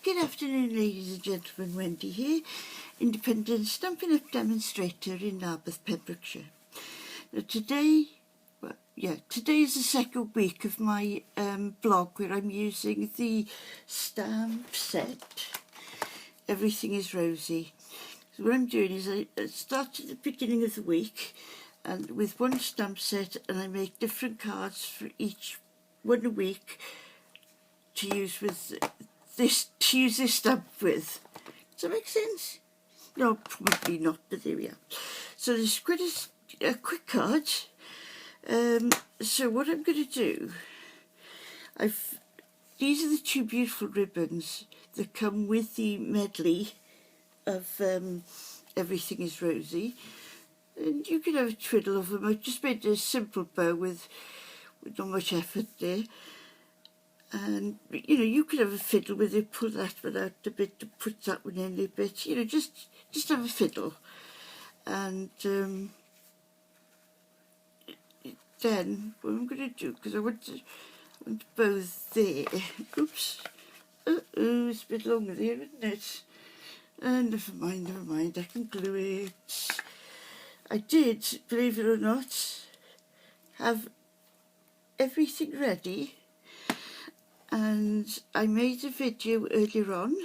Good afternoon, ladies and gentlemen. Wendy here, independent Stampin' Up demonstrator in Narberth, Pembrokeshire. Now today is the second week of my blog where I'm using the stamp set Everything is Rosy. So what I'm doing is I start at the beginning of the week and with one stamp set, and I make different cards for each one a week to use with this stamp with. Does that make sense? No, probably not, but there we are. So this is quite a quick card. So what I'm going to do, these are the two beautiful ribbons that come with the medley of Everything is Rosy. And you can have a twiddle of them. I just made a simple bow with not much effort there. And, you know, you could have a fiddle with it, pull that one out a bit, to put that one in a bit, you know, just have a fiddle. And then what I'm going to do, because I want to bow there. Oops. It's a bit longer there, isn't it? Never mind, I can glue it. I did, believe it or not, have everything ready. And I made a video earlier on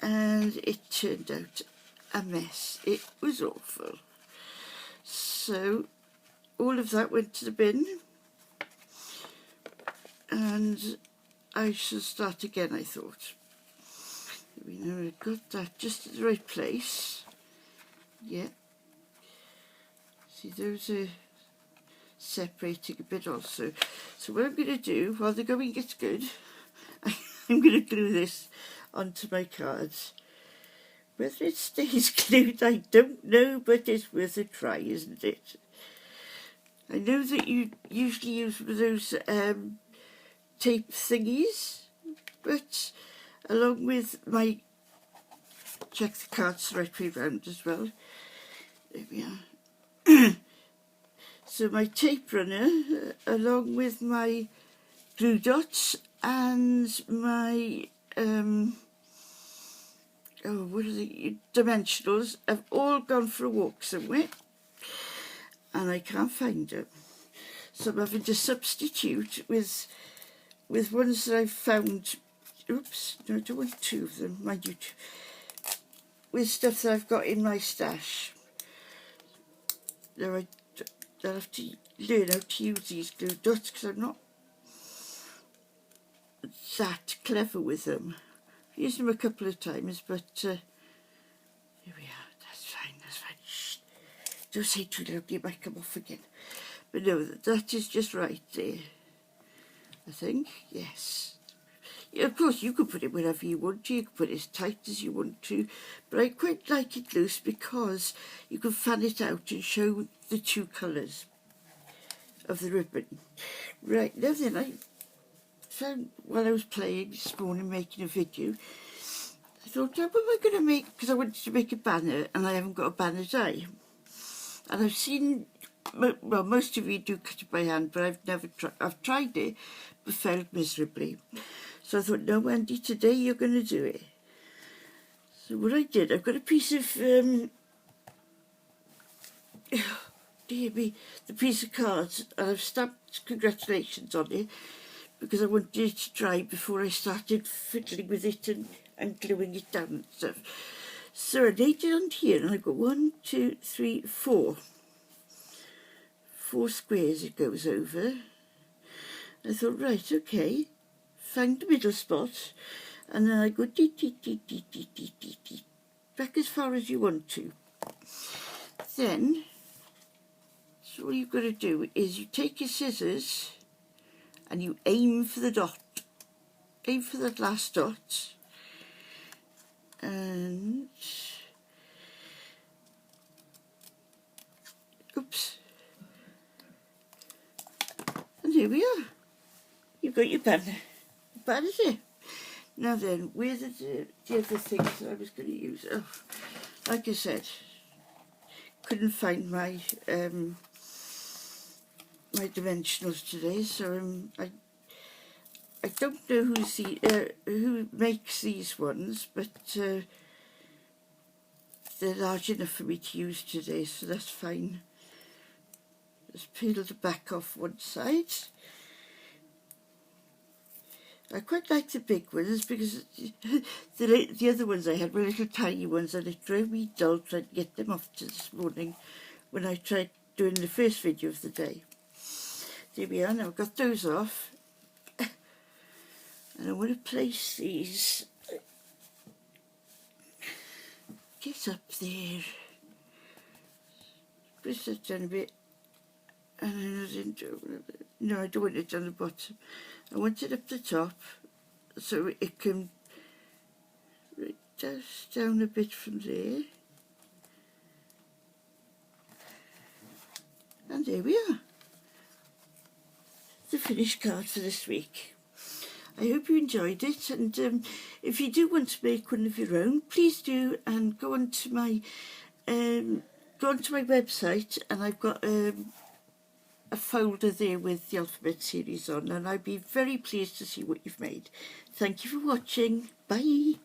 and it turned out a mess. It was awful. So all of that went to the bin and I shall start again, I thought. We know I got that just at the right place. Yeah. See, those are separating a bit also. So what I'm going to do, while the going gets good, I'm going to glue this onto my cards. Whether it stays glued, I don't know, but it's worth a try, isn't it? I know that you usually use one of those tape thingies, but along with my, check the cards the right way round as well. There we are. So my tape runner, along with my glue dots and my, what are the dimensionals, have all gone for a walk somewhere and I can't find them. So I'm having to substitute with ones that I've found. Oops, no, I don't want two of them, mind you. With stuff that I've got in my stash. Now I'll have to learn how to use these glue dots because I'm not that clever with them. I've used them a couple of times, but here we are. That's fine. Shh. Don't say too loudly, it might come off again. But no, that is just right there. I think, yes. Yeah, of course, you can put it wherever you want to. You can put it as tight as you want to. But I quite like it loose because you can fan it out and show the two colours of the ribbon. Right, now then, I found while I was playing this morning, making a video, I thought, what am I going to make? Because I wanted to make a banner and I haven't got a banner die. And I've seen, well, most of you do cut it by hand, but I've never tried. I've tried it, but failed miserably. So I thought, no, Wendy, today you're going to do it. So what I did, I've got a piece of, dear me, the piece of cards, and I've stamped congratulations on it because I wanted it to dry before I started fiddling with it and gluing it down and stuff. So I laid it on here, and I've got 1, 2, 3, 4. 4 squares it goes over. I thought, right, okay. Find the middle spot, and then I go dee, back as far as you want to. Then, so all you've got to do is you take your scissors and you aim for the dot. Aim for that last dot. And, oops. And here we are. You've got your banner. Bad is it? Now then, where are the other things that I was going to use? Oh, like I said, couldn't find my my dimensionals today, so I don't know who makes these ones, but they're large enough for me to use today, so that's fine. Just peel the back off one side. I quite like the big ones because the other ones I had were little tiny ones, and it drove me dull trying to get them off to this morning when I tried doing the first video of the day. There we are, now I've got those off. And I want to place these, get up there, push that down a bit, and then no, I don't want it on the bottom. I want it up the top so it can just down a bit from there. And there we are, the finished card for this week. I hope you enjoyed it, and if you do want to make one of your own, please do, and go onto my website, and I've got a folder there with the alphabet series on, and I'd be very pleased to see what you've made. Thank you for watching. Bye.